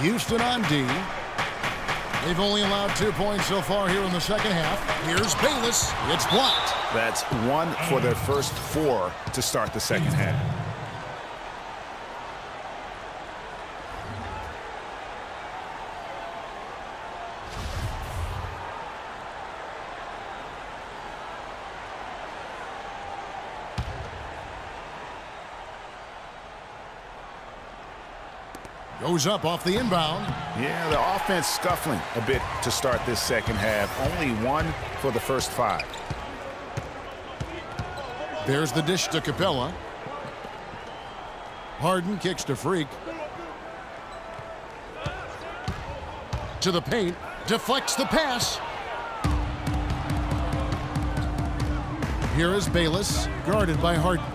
Houston on D. They've only allowed 2 points so far here in the second half. Here's Bayless. It's blocked. That's 1 for their first 4 to start the second half. Goes up off the inbound. Yeah, the offense scuffling a bit to start this second half. Only 1 for the first 5. There's the dish to Capella. Harden kicks to Freak. To the paint. Deflects the pass. Here is Bayless, guarded by Harden.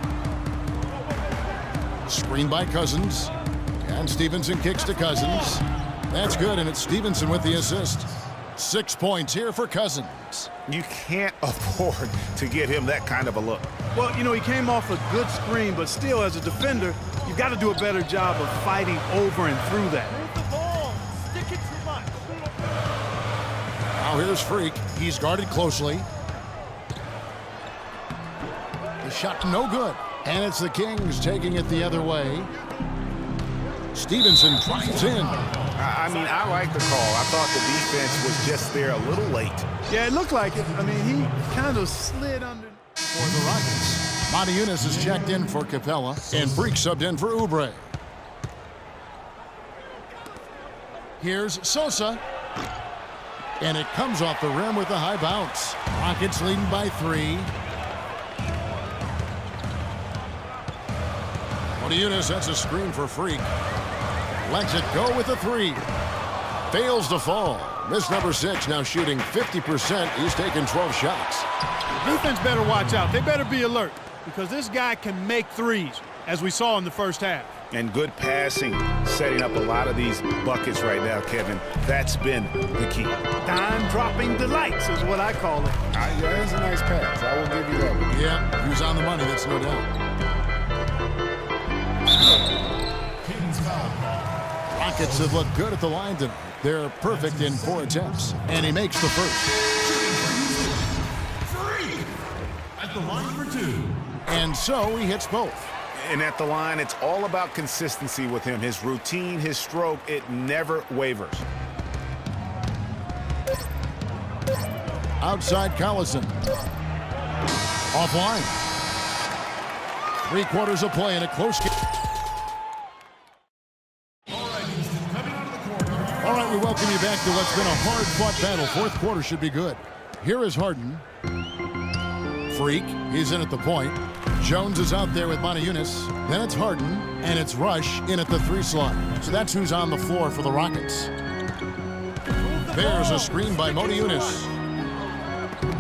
Screen by Cousins. And Stevenson kicks to Cousins. That's good, and it's Stevenson with the assist. 6 points here for Cousins. You can't afford to get him that kind of a look. Well, you know, he came off a good screen, but still, as a defender, you've got to do a better job of fighting over and through that. Now here's Freak. He's guarded closely. The shot no good. And it's the Kings taking it the other way. Stevenson drives in. I mean, I like the call. I thought the defense was just there a little late. Yeah, it looked like it. I mean, he kind of slid under. For the Rockets, Monty Eunice is checked in for Capella, and Freak subbed in for Oubre. Here's Sosa. And it comes off the rim with a high bounce. Rockets leading by 3. Monty Eunice sets a screen for Freak. Lets it go with a 3. Fails to fall. Miss number 6 now shooting 50%. He's taken 12 shots. Defense better watch out. They better be alert because this guy can make threes, as we saw in the first half. And good passing, setting up a lot of these buckets right now, Kevin. That's been the key. Dime-dropping delights is what I call it. That's a nice pass. I will give you that one. Yeah, he was on the money, that's no doubt. Rockets have looked good at the line tonight. They're perfect in 4 attempts, and he makes the first. At the line for 2. And so he hits both. And at the line, it's all about consistency with him. His routine, his stroke, it never wavers. Outside Collison. Offline. 3 quarters of play in a close game. All right, we welcome you back to what's been a hard-fought battle. 4th quarter should be good. Here is Harden. Freak, he's in at the point. Jones is out there with Monty Eunice. Then it's Harden, and it's Rush in at the 3 slot. So that's who's on the floor for the Rockets. There's a screen by Monty Eunice.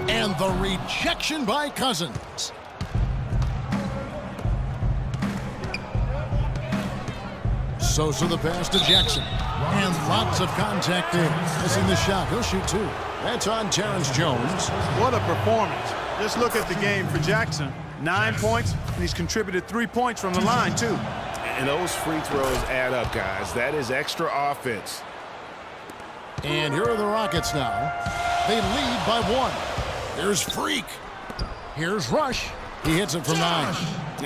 And the rejection by Cousins. Sosa the pass to Jackson. And lots of contact there. Missing the shot. He'll shoot 2. That's on Terrence Jones. What a performance. Just look at the game for Jackson. 9 points, and he's contributed 3 points from the line, too. And those free throws add up, guys. That is extra offense. And here are the Rockets now. They lead by 1. There's Freak. Here's Rush. He hits it from 9.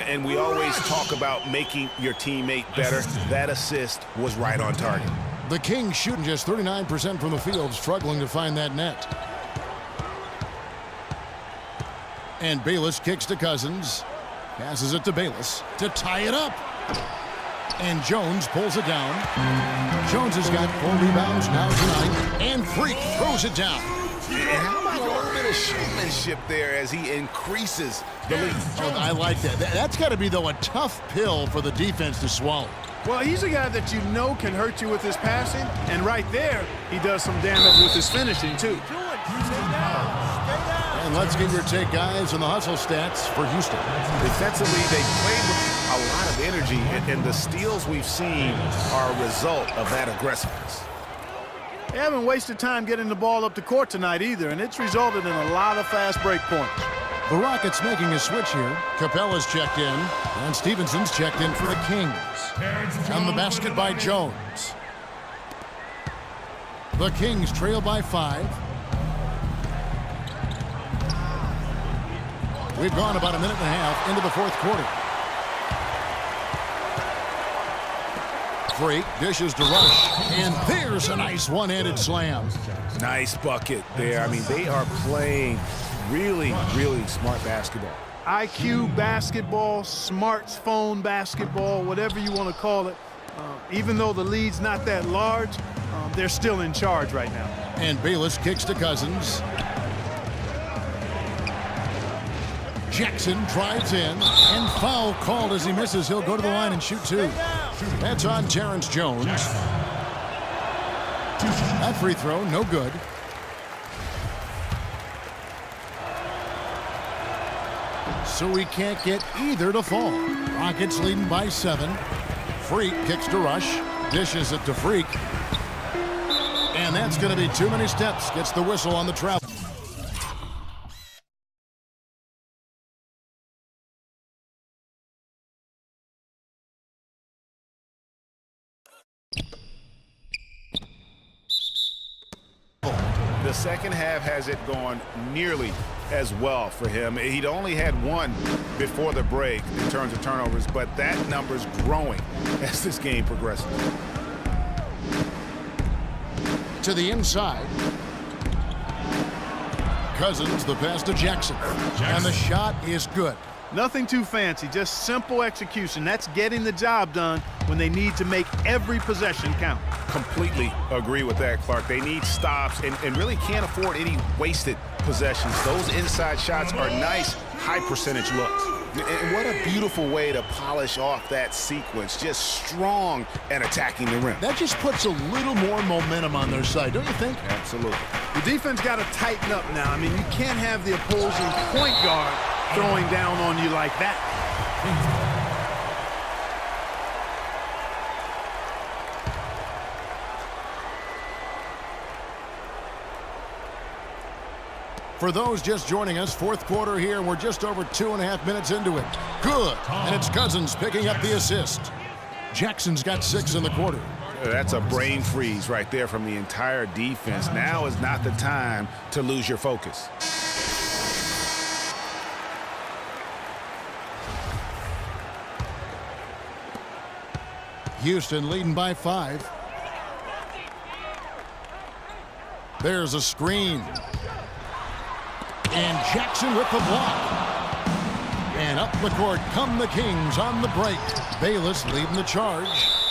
And we always talk about making your teammate better. That assist was right on target. The Kings shooting just 39% from the field, struggling to find that net. And Bayless kicks to Cousins. Passes it to Bayless to tie it up. And Jones pulls it down. Jones has got 4 rebounds now tonight. And Freak throws it down. And how about a little bit of showmanship there as he increases the lead? I like that. That's got to be, though, a tough pill for the defense to swallow. Well, he's a guy that you know can hurt you with his passing, and right there, he does some damage with his finishing, too. And let's get your take, guys, on the hustle stats for Houston. Defensively, they played with a lot of energy, and the steals we've seen are a result of that aggressiveness. They haven't wasted time getting the ball up the court tonight either, and it's resulted in a lot of fast break points. The Rockets making a switch here. Capella's checked in, and Stevenson's checked in for the Kings. On the basket by Jones. The Kings trail by 5. We've gone about a minute and a half into the fourth quarter. Freak dishes to Rush, and there's a nice one-handed slam. Nice bucket there. I mean, they are playing really, really smart basketball. IQ basketball, smartphone basketball, whatever you want to call it. Even though the lead's not that large, they're still in charge right now. And Bayless kicks to Cousins. Jackson drives in, and foul called as he misses. He'll go to the line and shoot 2. That's on Terrence Jones. That free throw, no good. So we can't get either to fall. Rockets leading by 7. Freak kicks to Rush, dishes it to Freak. And that's going to be too many steps. Gets the whistle on the travel. The second half hasn't gone nearly as well for him. He'd only had 1 before the break in terms of turnovers, but that number's growing as this game progresses. To the inside. Cousins, the pass to Jackson. And the shot is good. Nothing too fancy, just simple execution. That's getting the job done when they need to make every possession count. Completely agree with that, Clark. They need stops and really can't afford any wasted possessions. Those inside shots are nice, high-percentage looks. And what a beautiful way to polish off that sequence. Just strong and attacking the rim. That just puts a little more momentum on their side, don't you think? Absolutely. The defense got to tighten up now. I mean, you can't have the opposing point guard throwing down on you like that. For those just joining us, fourth quarter here. We're just over 2.5 minutes into it. Good. And it's Cousins picking up the assist. Jackson's got 6 in the quarter. That's a brain freeze right there from the entire defense. Now is not the time to lose your focus. Houston leading by 5. There's a screen. And Jackson with the block. And up the court come the Kings on the break. Bayless leading the charge.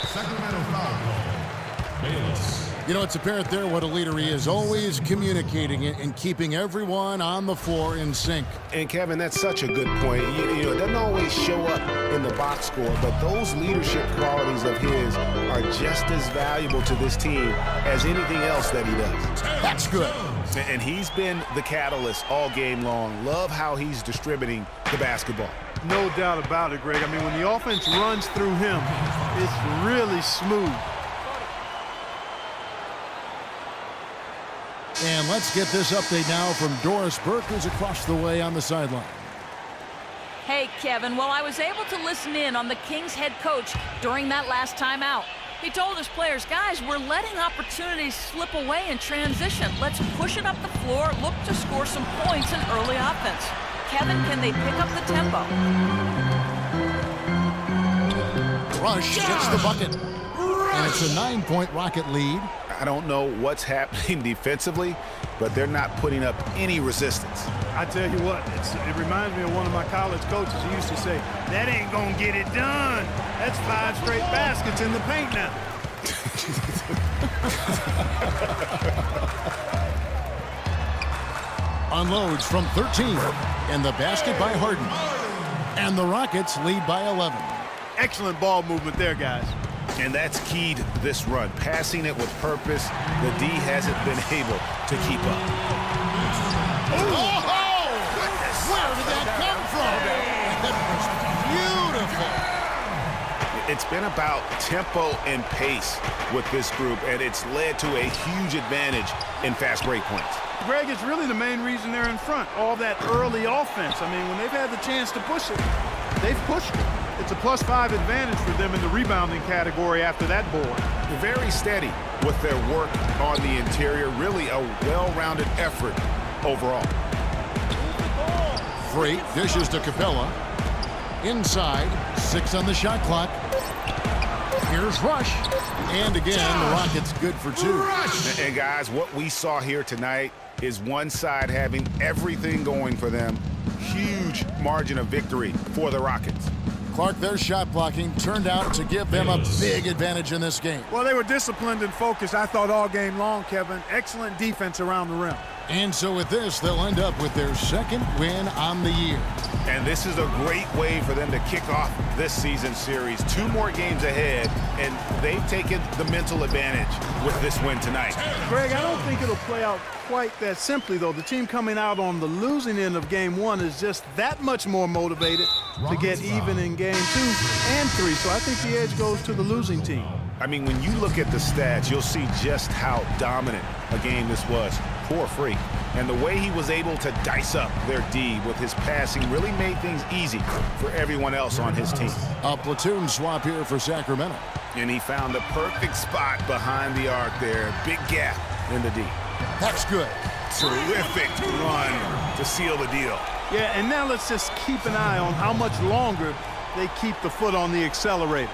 Sacramento foul. Bayless. You know, it's apparent there what a leader he is. Always communicating it and keeping everyone on the floor in sync. And, Kevin, that's such a good point. You know, it doesn't always show up in the box score, but those leadership qualities of his are just as valuable to this team as anything else that he does. That's good. And he's been the catalyst all game long. Love how he's distributing the basketball. No doubt about it, Greg. I mean, when the offense runs through him, it's really smooth. And let's get this update now from Doris Burke, who's across the way on the sideline. Hey, Kevin. Well, I was able to listen in on the Kings head coach during that last timeout. He told his players, guys, we're letting opportunities slip away in transition. Let's push it up the floor, look to score some points in early offense. Kevin, can they pick up the tempo? Rush gets the bucket. And it's a 9-point Rocket lead. I don't know what's happening defensively, but they're not putting up any resistance. I tell you what, it reminds me of one of my college coaches. He used to say, that ain't going to get it done. That's 5 straight baskets in the paint now. Unloads from 13. And the basket by Harden. And the Rockets lead by 11. Excellent ball movement there, guys. And that's keyed this run. Passing it with purpose, the D hasn't been able to keep up. Oh! Where did that come from? That was beautiful. It's been about tempo and pace with this group, and it's led to a huge advantage in fast break points. Greg, it's really the main reason they're in front. All that early offense. I mean, when they've had the chance to push it, they've pushed it. It's a +5 advantage for them in the rebounding category after that board. very steady with their work on the interior. Really a well-rounded effort overall. Freak dishes to Capella. Inside, 6 on the shot clock. Here's Rush. And again, the Rockets good for 2. And guys, what we saw here tonight is one side having everything going for them. Huge margin of victory for the Rockets. Clark, their shot blocking turned out to give them a big advantage in this game. Well, they were disciplined and focused, I thought, all game long, Kevin. Excellent defense around the rim. And so with this, they'll end up with their 2nd win on the year. And this is a great way for them to kick off this season series. 2 more games ahead, and they've taken the mental advantage with this win tonight. Greg, I don't think it'll play out quite that simply, though. The team coming out on the losing end of game 1 is just that much more motivated to get even in game 2 and 3. So I think the edge goes to the losing team. I mean, when you look at the stats, you'll see just how dominant a game this was. Poor Freak. And the way he was able to dice up their D with his passing really made things easy for everyone else on his team. A platoon swap here for Sacramento. And he found the perfect spot behind the arc there. Big gap in the D. That's good. Terrific run to seal the deal. Yeah, and now let's just keep an eye on how much longer they keep the foot on the accelerator.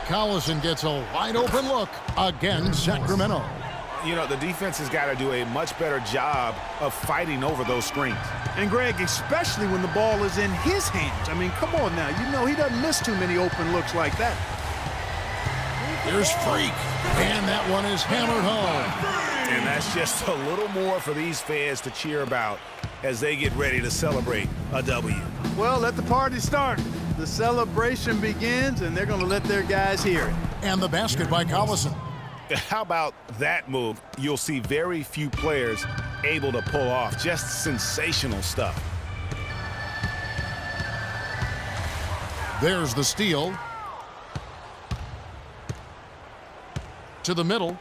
Collison gets a wide-open look against Sacramento. You know, the defense has got to do a much better job of fighting over those screens. And, Greg, especially when the ball is in his hands. I mean, come on now. You know he doesn't miss too many open looks like that. Here's Freak, and that one is hammered home. And that's just a little more for these fans to cheer about as they get ready to celebrate a W. Well, let the party start. The celebration begins, and they're going to let their guys hear it. And the basket by Collison. How about that move? You'll see very few players able to pull off. Just sensational stuff. There's the steal. To the middle.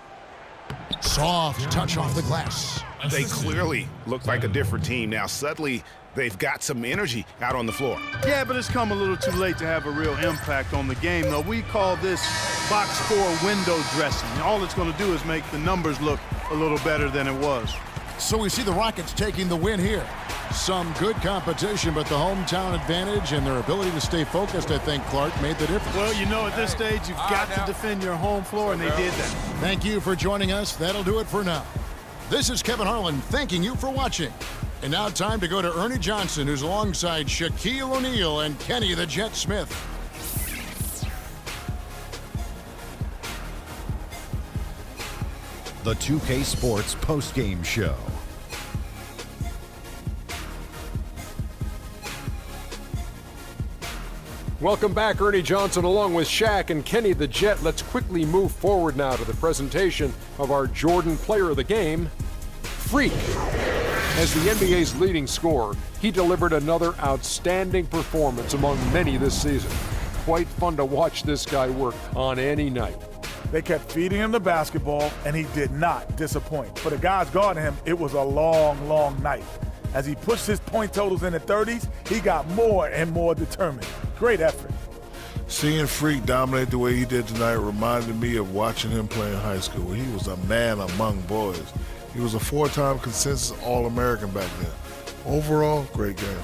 Soft touch off the glass. They clearly look like a different team now. Suddenly, they've got some energy out on the floor. Yeah, but it's come a little too late to have a real impact on the game, though. We call this box score window dressing. All it's going to do is make the numbers look a little better than it was. So we see the Rockets taking the win here. Some good competition, but the hometown advantage and their ability to stay focused, I think, Clark, made the difference. Well, you know, at this stage, you've got to defend your home floor, and they did that. Thank you for joining us. That'll do it for now. This is Kevin Harlan thanking you for watching. And now time to go to Ernie Johnson, who's alongside Shaquille O'Neal and Kenny the Jet Smith. The 2K Sports postgame show. Welcome back, Ernie Johnson along with Shaq and Kenny the Jet. Let's quickly move forward now to the presentation of our Jordan Player of the Game, Freak. As the NBA's leading scorer, he delivered another outstanding performance among many this season. Quite fun to watch this guy work on any night. They kept feeding him the basketball, and he did not disappoint. For the guys guarding him, it was a long, long night. As he pushed his point totals in the 30s, he got more and more determined. Great effort. Seeing Freak dominate the way he did tonight reminded me of watching him play in high school. He was a man among boys. He was a 4-time consensus All-American back then. Overall, great game.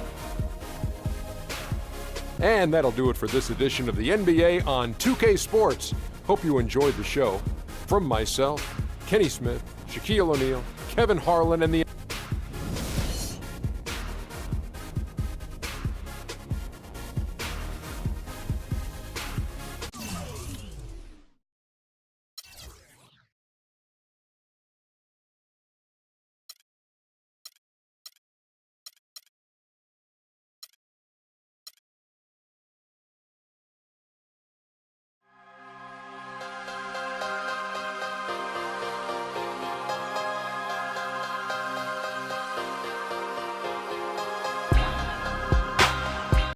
And that'll do it for this edition of the NBA on 2K Sports. Hope you enjoyed the show. From myself, Kenny Smith, Shaquille O'Neal, Kevin Harlan, and the